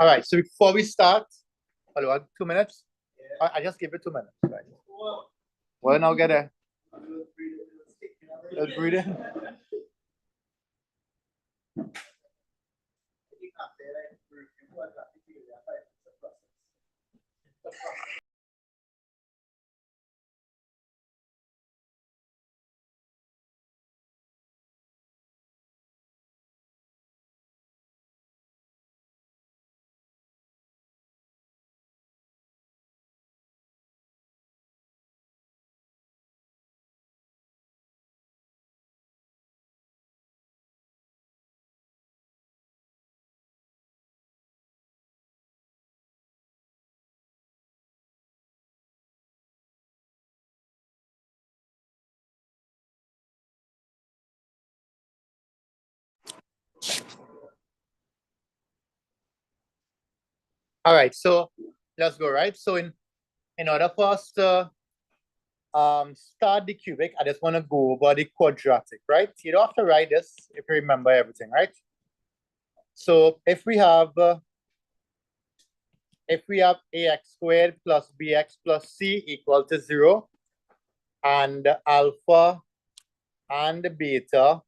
All right, so before we start, hello, 2 minutes? I just give it 2 minutes. Right? Well, now get there. Let's breathe in. All right, so let's go, right? So in order for us to start the cubic, I just want to go over the quadratic, right? You don't have to write this if you remember everything, right? So if we have ax squared plus bx plus c equal to 0, and alpha and beta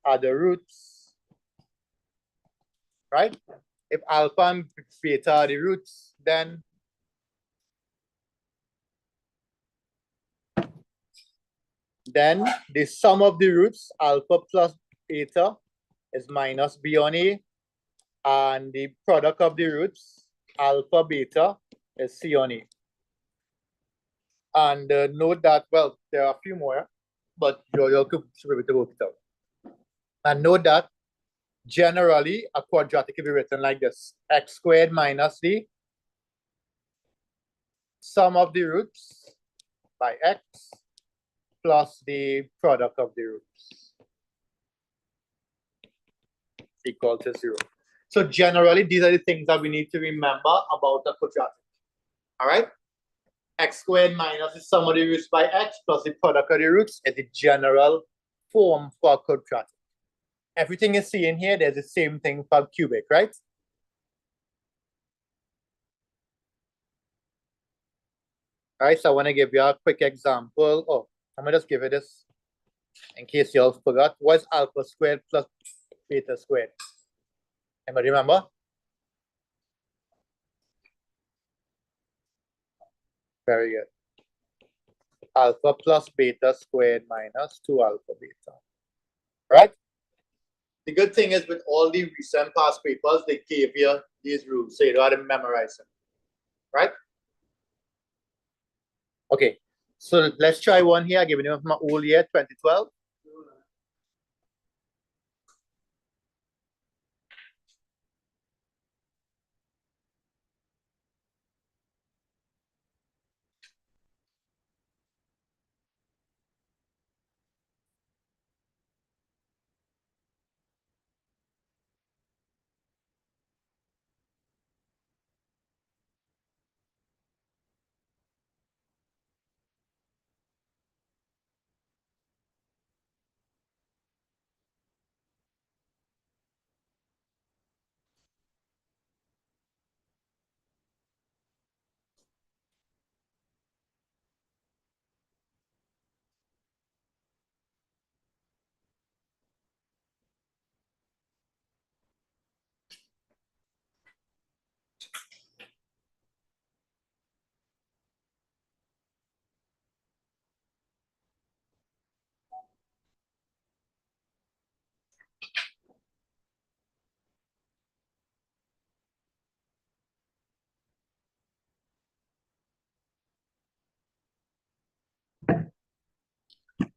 are the roots, right? If alpha and beta are the roots, then the sum of the roots, alpha plus beta, is minus b on a, and the product of the roots, alpha beta, is c on a. And note that, well, there are a few more, but you'll be able to work it out. And note that generally a quadratic can be written like this: x squared minus the sum of the roots by x plus the product of the roots equal to 0. So generally, these are the things that we need to remember about a quadratic. All right? X squared minus the sum of the roots by x plus the product of the roots is the general form for a quadratic. Everything you see in here, there's the same thing for cubic, right? All right, so I want to give you a quick example. Oh, I'm going to just give you this in case you all forgot. What's alpha squared plus beta squared? Anybody remember? Very good. Alpha plus beta squared minus 2 alpha beta. Right? The good thing is with all the recent past papers, they gave you these rules, so you don't have to memorize them. Right? Okay. So let's try one here. I'm giving you my old year, 2012.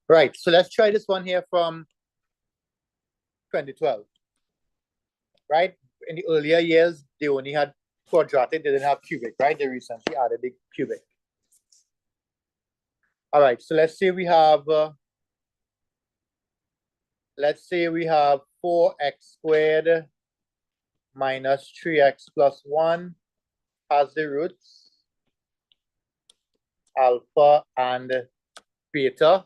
Right. So let's try this one here from 2012. Right? In the earlier years, they only had quadratic, they didn't have cubic, right? They recently added the cubic. All right, so let's say we have 4x squared minus 3x plus 1 has the roots alpha and beta.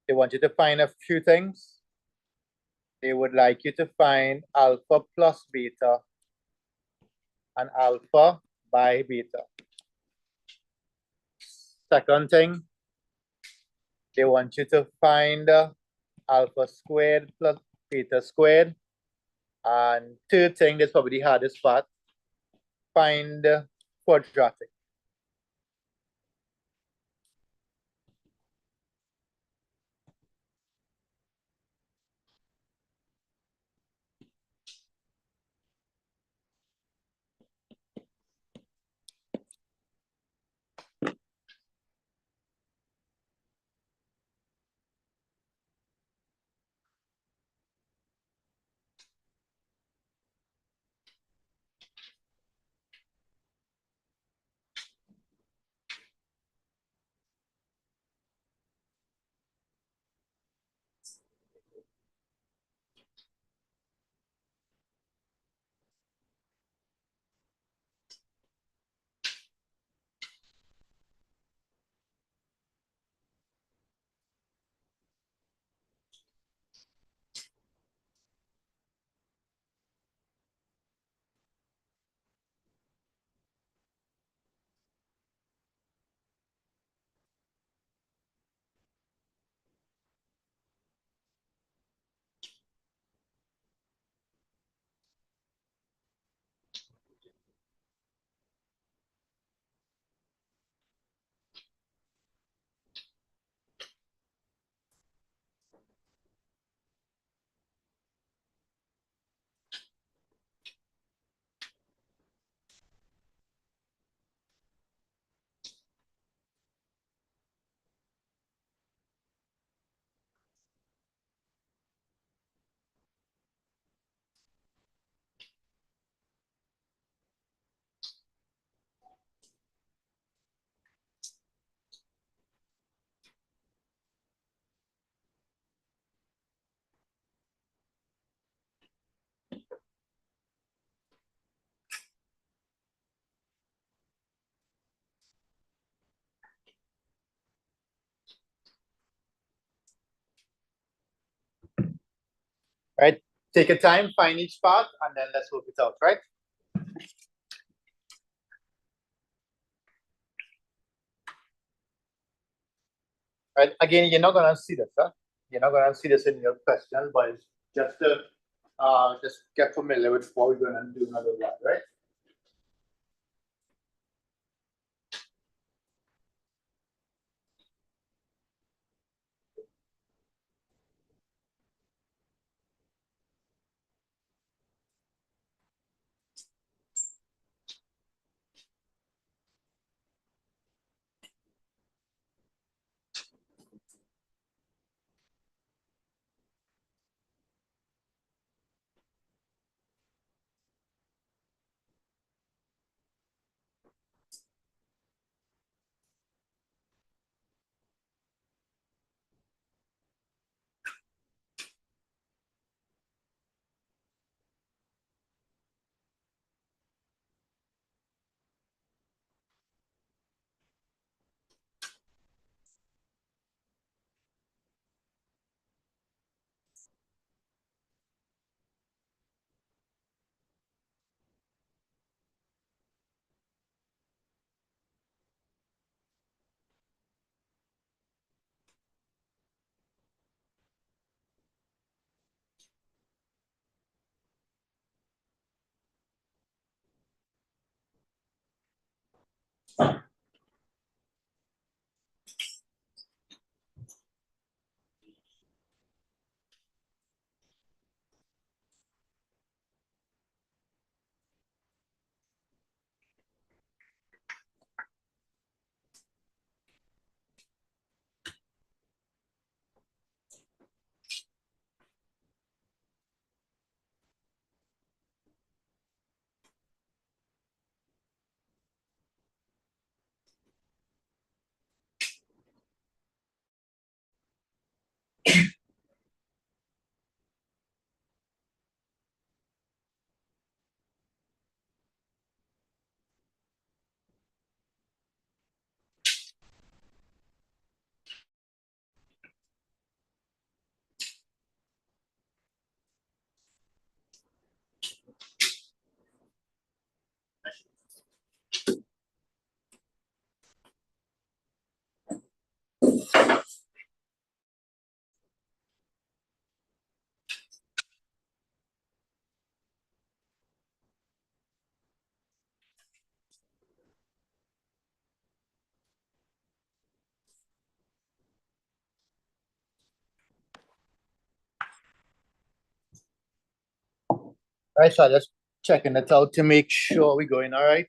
They want you to find a few things. They would like you to find alpha plus beta and alpha by beta. Second thing, they want you to find alpha squared plus beta squared. And third thing, that's probably the hardest part, find quadratic. Right? Take your time, find each part, and then let's work it out, right? Right? Again, you're not gonna see this, huh? You're not gonna see this in your question, but it's just to just get familiar with what we're gonna do another one, right? Right, so I just checking it out to make sure we're going all right.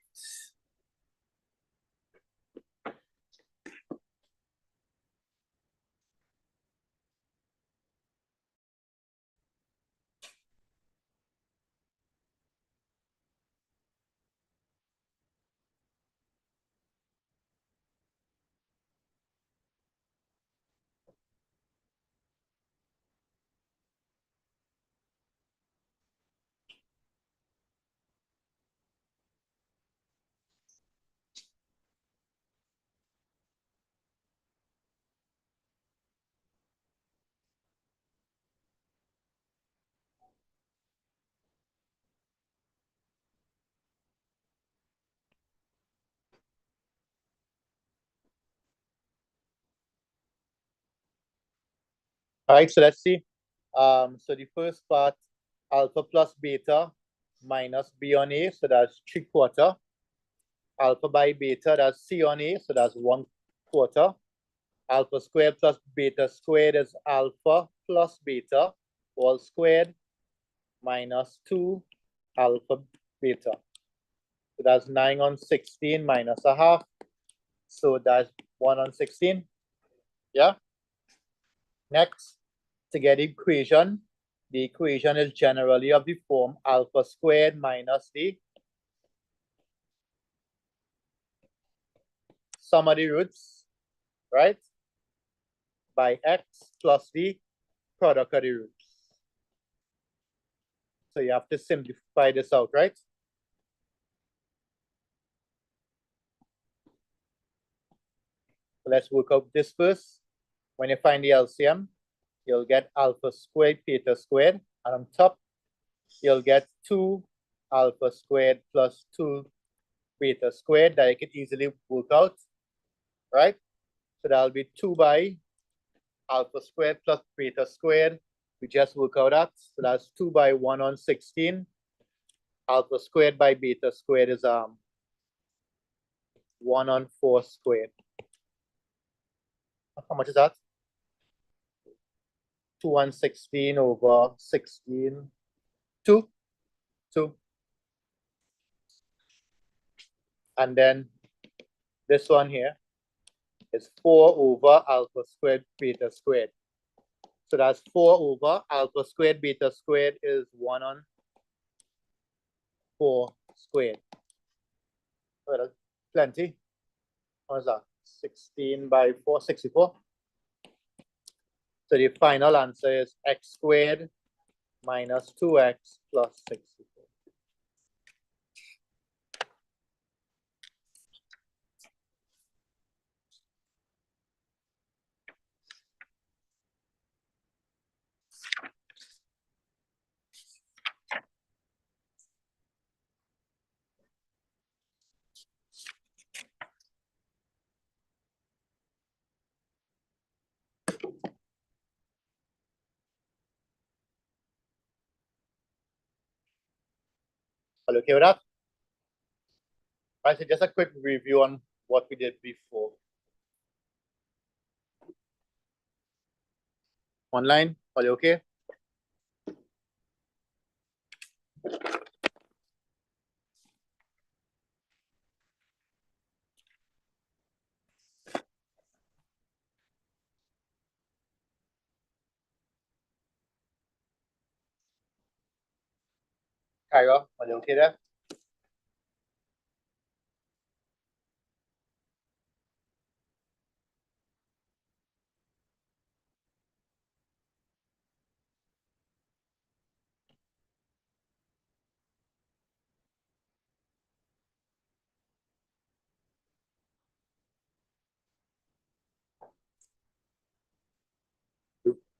All right, so let's see. So the first part, alpha plus beta minus B on A, so that's 3/4. Alpha by beta, that's C on A, so that's 1/4. Alpha squared plus beta squared is alpha plus beta, all squared, minus 2 alpha beta. So that's 9 on 16 minus a half. So that's 1 on 16. Yeah. Next, to get the equation is generally of the form alpha squared minus the sum of the roots, right? By x plus the product of the roots. So you have to simplify this out, right? So let's work out this first. When you find the LCM, you'll get alpha squared beta squared, and on top, you'll get 2 alpha squared plus 2 beta squared that you can easily work out, right? So that'll be 2 by alpha squared plus beta squared. We just work out that. So that's 2 by 1 on 16. Alpha squared by beta squared is 1 on 4 squared. How much is that? 2 on 16 over 16. 2. 2. And then this one here is 4 over alpha squared beta squared. So that's 4 over alpha squared beta squared is 1 on 4 squared. Well, plenty. What is that? 16 by 4, 64. So the final answer is x squared minus 2x plus 64. Are you okay with that? All right, so just a quick review on what we did before. Online, are you okay? Kyra, are you okay there?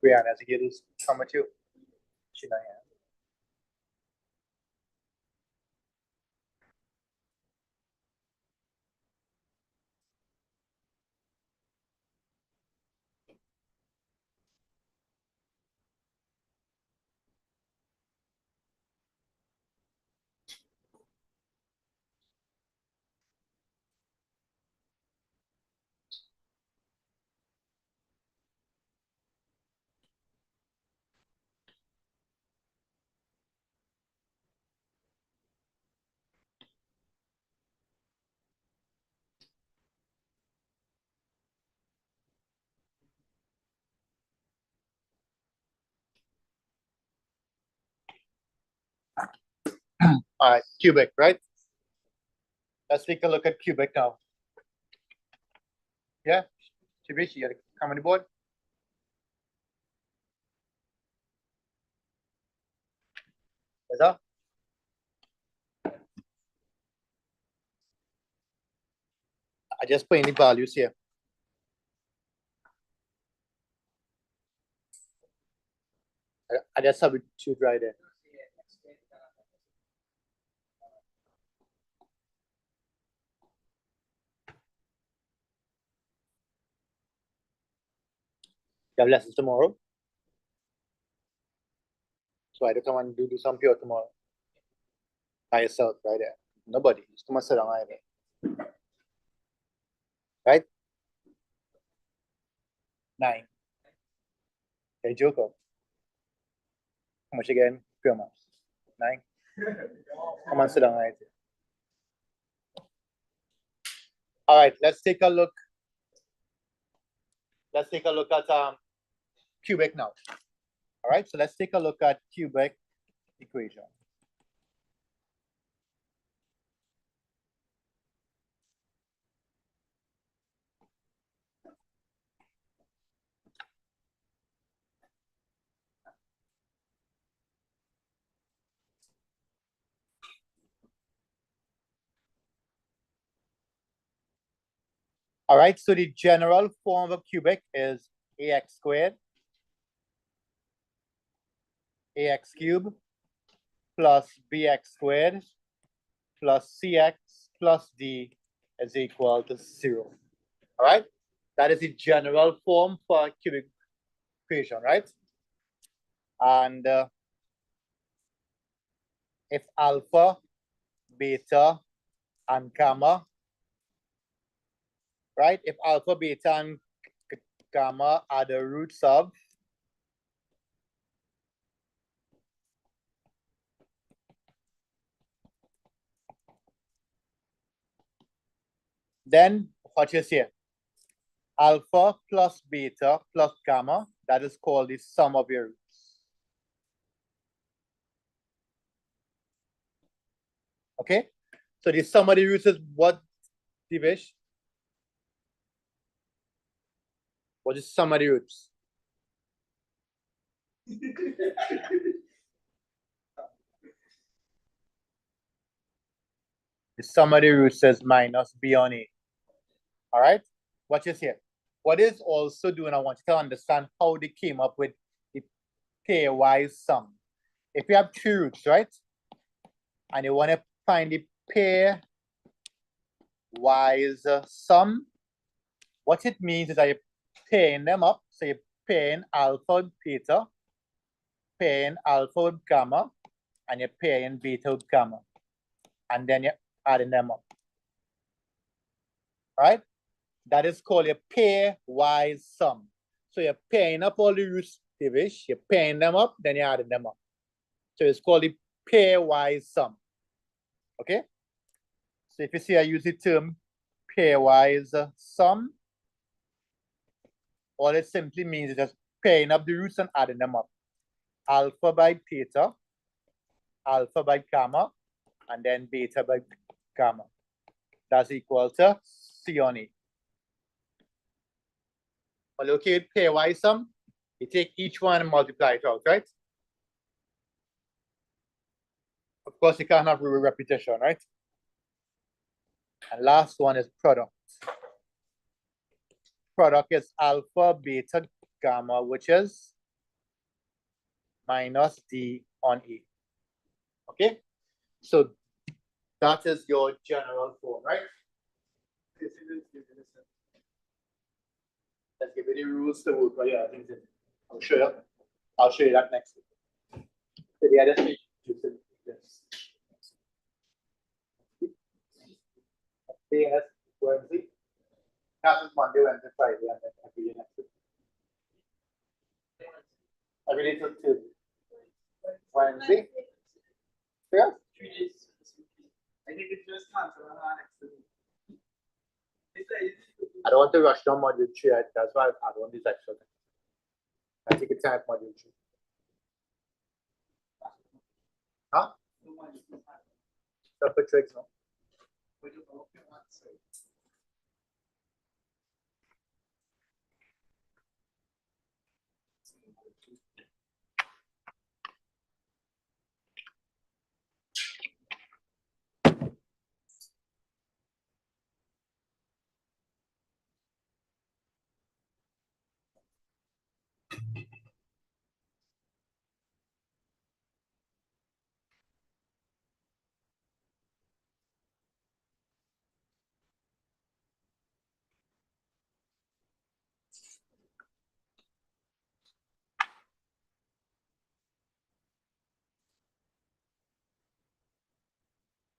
Brianna, as you come at you. She's not here. All right, cubic, right? Let's take a look at cubic now. Yeah, Shibishi, you come on the board. Yes, sir. I just put in the values here. I just have it shoot right there. You have lessons tomorrow, so I don't come and do some pure tomorrow by yourself right there. Nobody. Just come and sit down right there. Right? 9. Okay, Joker. How much again? Pure maths. 9. Come and sit down right there. All right, let's take a look. Let's take a look at cubic now. All right, so let's take a look at cubic equation. All right, so the general form of a cubic is ax squared, ax cubed, plus bx squared, plus cx plus d is equal to 0. All right, that is the general form for a cubic equation, right? And if alpha, beta, and gamma, right? If alpha, beta, and gamma are the roots of then what is here? Alpha plus beta plus gamma, that is called the sum of your roots. Okay, so the sum of the roots is what, Divish? What is sum of the roots? The sum of the roots is minus b on a. All right, watch this here. What is also doing, I want you to understand how they came up with the pairwise sum. If you have 2 roots, right, and you want to find the pairwise sum, what it means is that you're pairing them up. So you're pairing alpha with beta, pairing alpha with gamma, and you're pairing beta with gamma. And then you're adding them up. All right? That is called a pairwise sum. So you're pairing up all the roots, Divish, you're pairing them up, then you're adding them up. So it's called the pairwise sum. Okay? So if you see I use the term pairwise sum, all it simply means is just pairing up the roots and adding them up. Alpha by beta, alpha by gamma, and then beta by gamma. That's equal to C on E. Well, okay, with pairwise sum, you take each one and multiply it out, right? Of course, you can't have repetition, right? And last one is product. Product is alpha, beta, gamma, which is minus D on E. Okay? So that is your general form, right? Let's give you the rules to work. Yeah, I think I'll show you. I'll show you that next week. So the other thing is this. Day has Wednesday. Happens Monday, Wednesday, Friday, and then every day next week. Every day till Tuesday. Wednesday. Yeah. 3 days. I think it's just cancel on next week. I don't want to rush down module 3. That's why I don't want this extra thing. I take a time module 3. Huh? Dr. Triggs, no? We do both at once, so.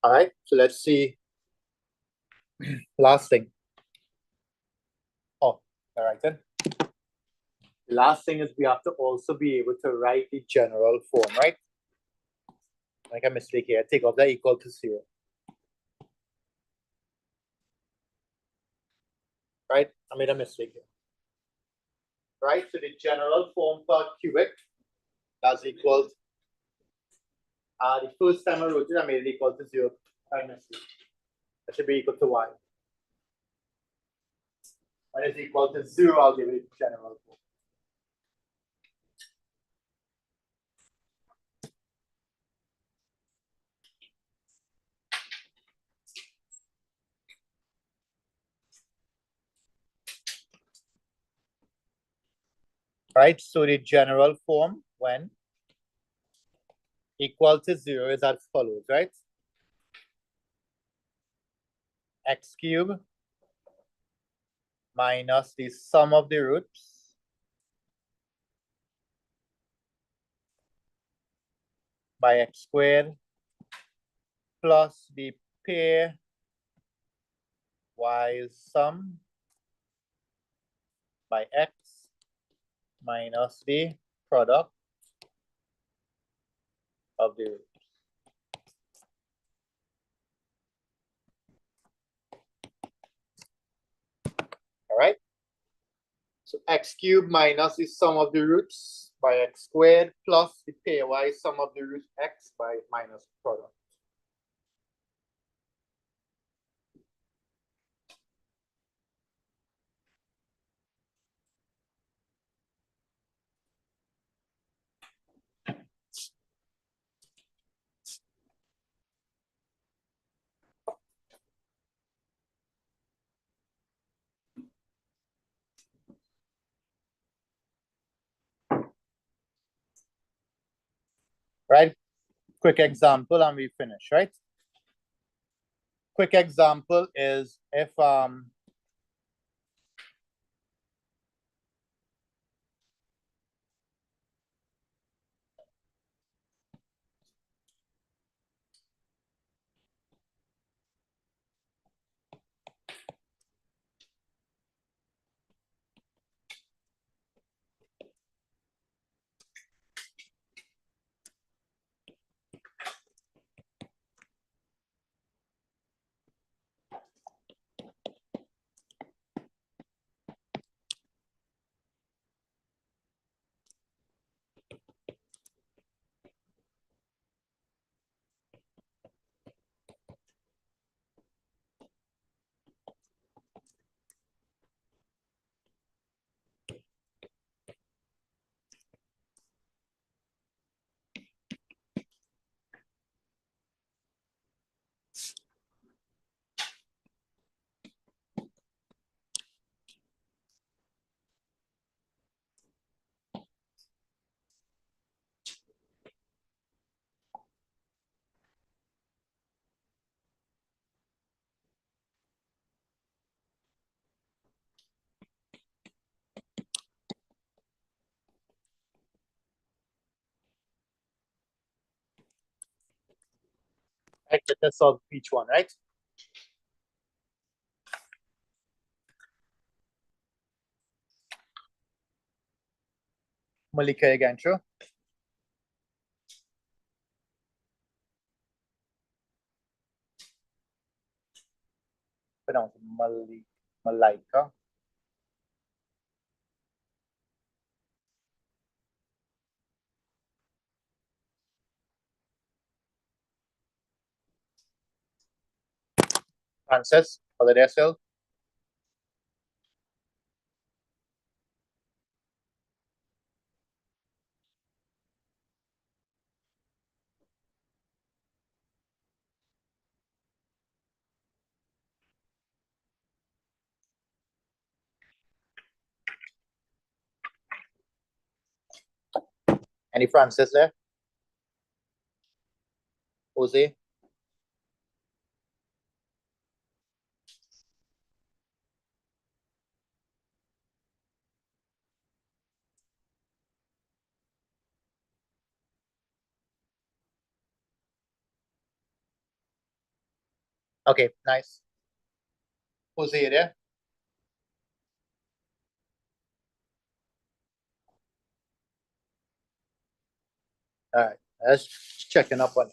All right, so let's see. Last thing. Oh, all right then. The last thing is we have to also be able to write the general form, right? Make a mistake here. Take off that equal to 0. Right? I made a mistake here. Right? So the general form for cubic, that's equal to, the first time I wrote it, I made it equal to 0 by mistake. That should be equal to y. When it's equal to 0, I'll give it general form. Right? So the general form when equal to 0 is as follows, right? X cubed minus the sum of the roots by x squared plus the pair y sum by x minus the product of the roots. All right. So x cubed minus the sum of the roots by x squared plus the pairwise sum of the root x by minus product. Right? Quick example and we finish, right? Quick example is if let's solve each one, right? Malika again, true. Pronounce Malika. Francis, are they there still? Any Francis there? Jose? Okay, nice. Jose, you there? All right, let's checking up on it.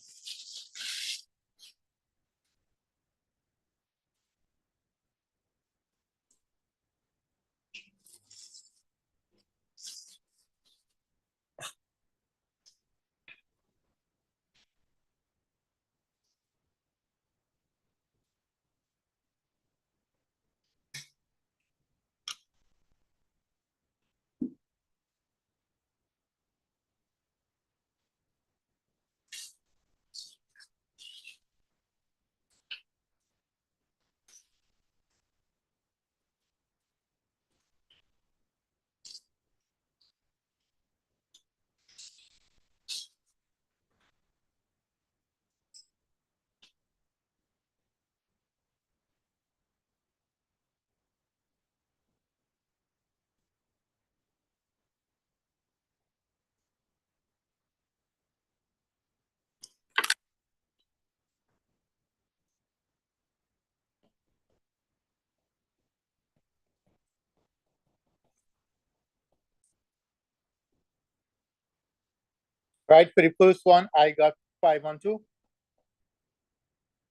Right, for the first one, I got 5 on 2.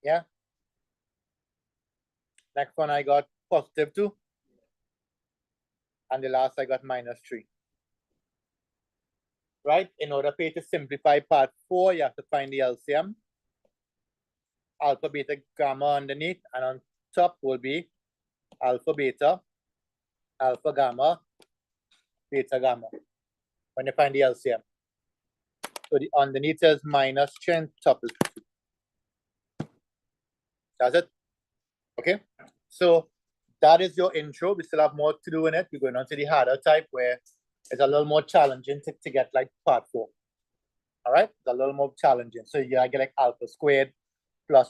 Yeah. Next one, I got positive 2. And the last, I got -3. Right, in order for you to simplify part 4, you have to find the LCM. Alpha, beta, gamma underneath, and on top will be alpha, beta, alpha, gamma, beta, gamma. When you find the LCM. So the underneath is -3 and top is 2. That's it. Okay. So that is your intro. We still have more to do in it. We're going on to the harder type where it's a little more challenging to get like part 4. All right. It's a little more challenging. So you get like alpha squared,